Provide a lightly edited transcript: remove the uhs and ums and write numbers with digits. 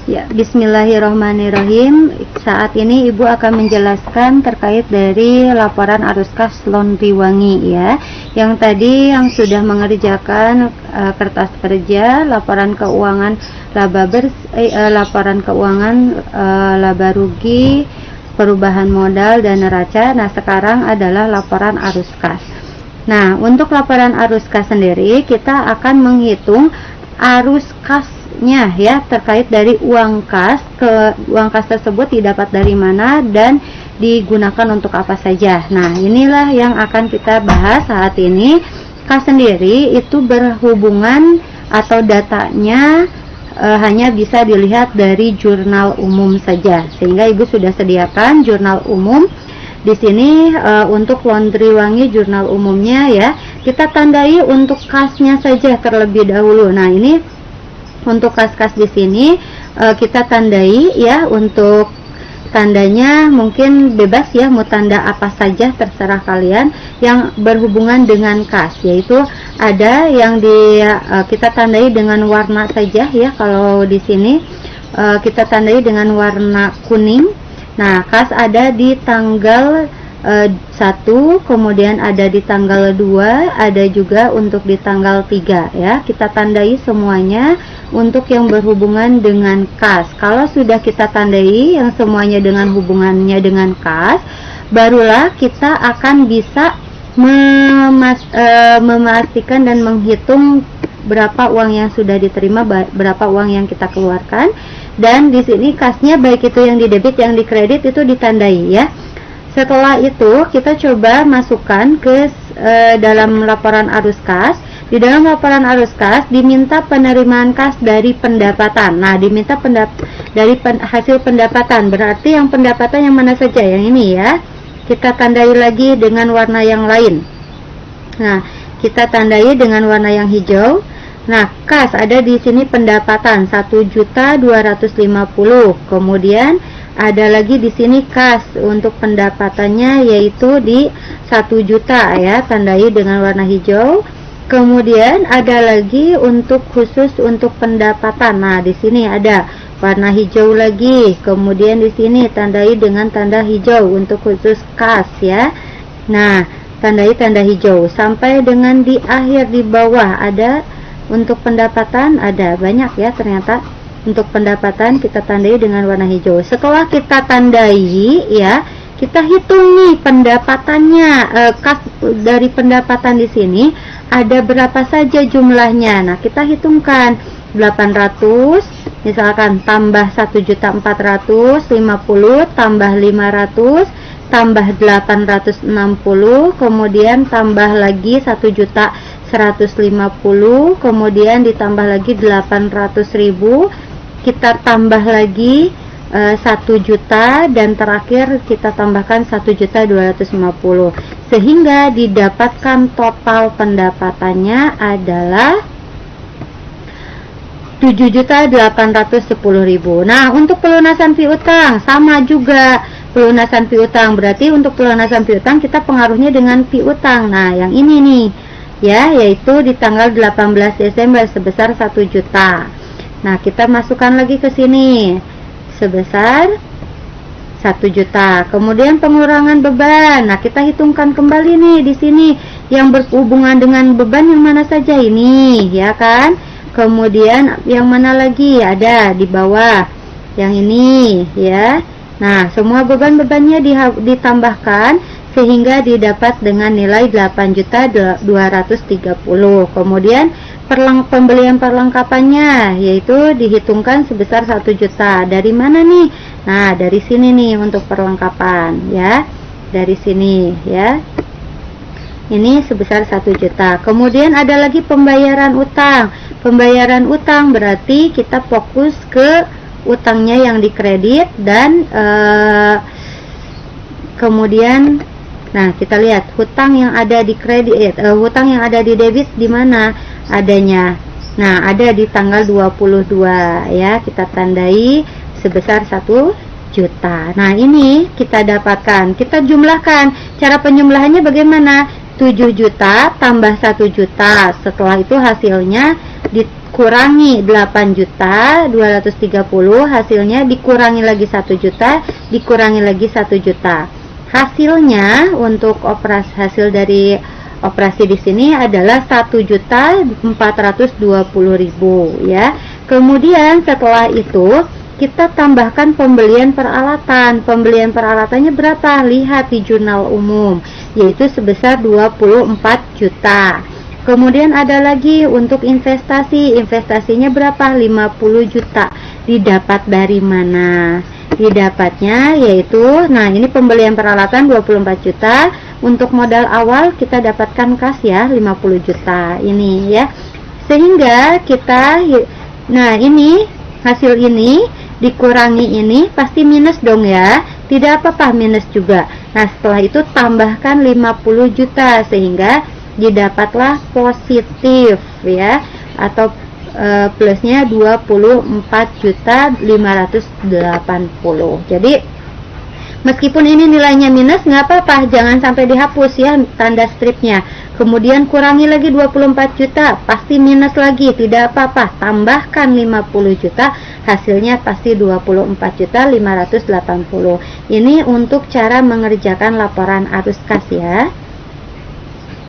Ya, bismillahirrahmanirrahim. Saat ini Ibu akan menjelaskan terkait dari laporan arus kas Laundrywangi ya. Yang tadi yang sudah mengerjakan kertas kerja, laporan keuangan laporan keuangan laba rugi, perubahan modal dan neraca. Nah, sekarang adalah laporan arus kas. Nah, untuk laporan arus kas sendiri kita akan menghitung arus kasnya ya, terkait dari uang kas tersebut didapat dari mana dan digunakan untuk apa saja. Nah, inilah yang akan kita bahas saat ini. Kas sendiri itu berhubungan atau datanya hanya bisa dilihat dari jurnal umum saja, sehingga Ibu sudah sediakan jurnal umum di sini. Untuk Laundrywangi jurnal umumnya ya, kita tandai untuk kasnya saja terlebih dahulu. Nah, ini untuk kas-kas di sini kita tandai ya. Untuk tandanya mungkin bebas ya, mau tanda apa saja terserah kalian yang berhubungan dengan kas, yaitu ada yang kita tandai dengan warna saja ya. Kalau di sini kita tandai dengan warna kuning. Nah, kas ada di tanggal 1, kemudian ada di tanggal 2, ada juga untuk di tanggal 3 ya. Kita tandai semuanya untuk yang berhubungan dengan kas. Kalau sudah kita tandai yang semuanya dengan hubungannya dengan kas, barulah kita akan bisa memastikan dan menghitung berapa uang yang sudah diterima, berapa uang yang kita keluarkan. Dan di sini kasnya baik itu yang di debit yang di kredit itu ditandai ya. Setelah itu kita coba masukkan ke dalam laporan arus kas. Di dalam laporan arus kas diminta penerimaan kas dari pendapatan. Nah, diminta dari hasil pendapatan. Berarti yang pendapatan yang mana saja? Yang ini ya. Kita tandai lagi dengan warna yang lain. Nah, kita tandai dengan warna yang hijau. Nah, kas ada di sini pendapatan 1.250.000. Kemudian ada lagi di sini kas untuk pendapatannya yaitu di 1 juta ya, tandai dengan warna hijau. Kemudian ada lagi untuk khusus untuk pendapatan. Nah, di sini ada warna hijau lagi. Kemudian di sini tandai dengan tanda hijau untuk khusus kas ya. Nah, tandai tanda hijau sampai dengan di akhir di bawah ada untuk pendapatan, ada banyak ya ternyata. Untuk pendapatan kita tandai dengan warna hijau. Setelah kita tandai ya, kita hitung nih pendapatannya. Kas dari pendapatan di sini ada berapa saja jumlahnya. Nah, kita hitungkan 800 misalkan tambah 1.450 tambah 500 tambah 860, kemudian tambah lagi 1.150, kemudian ditambah lagi 800.000, kita tambah lagi 1 juta, dan terakhir kita tambahkan 1.250, sehingga didapatkan total pendapatannya adalah 7.810.000. Nah, untuk pelunasan piutang sama juga. Pelunasan piutang berarti untuk pelunasan piutang kita pengaruhnya dengan piutang. Nah, yang ini nih ya, yaitu di tanggal 18 Desember sebesar 1 juta. Nah, kita masukkan lagi ke sini sebesar 1 juta. Kemudian pengurangan beban. Nah, kita hitungkan kembali nih di sini yang berhubungan dengan beban yang mana saja ini, ya kan? Kemudian yang mana lagi? Ada di bawah. Yang ini, ya. Nah, semua beban-bebannya ditambahkan sehingga didapat dengan nilai 8.230. Kemudian pembelian perlengkapannya yaitu dihitungkan sebesar 1 juta. Dari mana nih? Nah, dari sini nih untuk perlengkapan ya. Dari sini ya. Ini sebesar 1 juta. Kemudian ada lagi pembayaran utang. Pembayaran utang berarti kita fokus ke utangnya yang dikredit dan kemudian nah kita lihat hutang yang ada di kredit, hutang yang ada di debit di mana adanya. Nah, ada di tanggal 22 ya, kita tandai sebesar 1 juta. Nah, ini kita dapatkan, kita jumlahkan. Cara penjumlahannya bagaimana? 7 juta tambah 1 juta. Setelah itu hasilnya dikurangi 8 juta 230, hasilnya dikurangi lagi 1 juta, dikurangi lagi 1 juta. Hasilnya untuk hasil dari operasi di sini adalah 1.420.000 ya. Kemudian setelah itu kita tambahkan pembelian peralatan. Pembelian peralatannya berapa? Lihat di jurnal umum, yaitu sebesar 24 juta. Kemudian ada lagi untuk investasi. Investasinya berapa? 50 juta. Didapat dari mana? Didapatnya yaitu, nah ini pembelian peralatan 24 juta. Untuk modal awal kita dapatkan kas ya, 50 juta ini ya. Sehingga kita, nah ini hasil ini dikurangi ini pasti minus dong ya. Tidak apa-apa minus juga. Nah setelah itu tambahkan 50 juta sehingga didapatlah positif ya, atau plusnya 24.580. Jadi meskipun ini nilainya minus nggak apa-apa, jangan sampai dihapus ya tanda stripnya. Kemudian kurangi lagi 24 juta, pasti minus lagi, tidak apa-apa, tambahkan 50 juta, hasilnya pasti 24.580. Ini untuk cara mengerjakan laporan arus kas ya.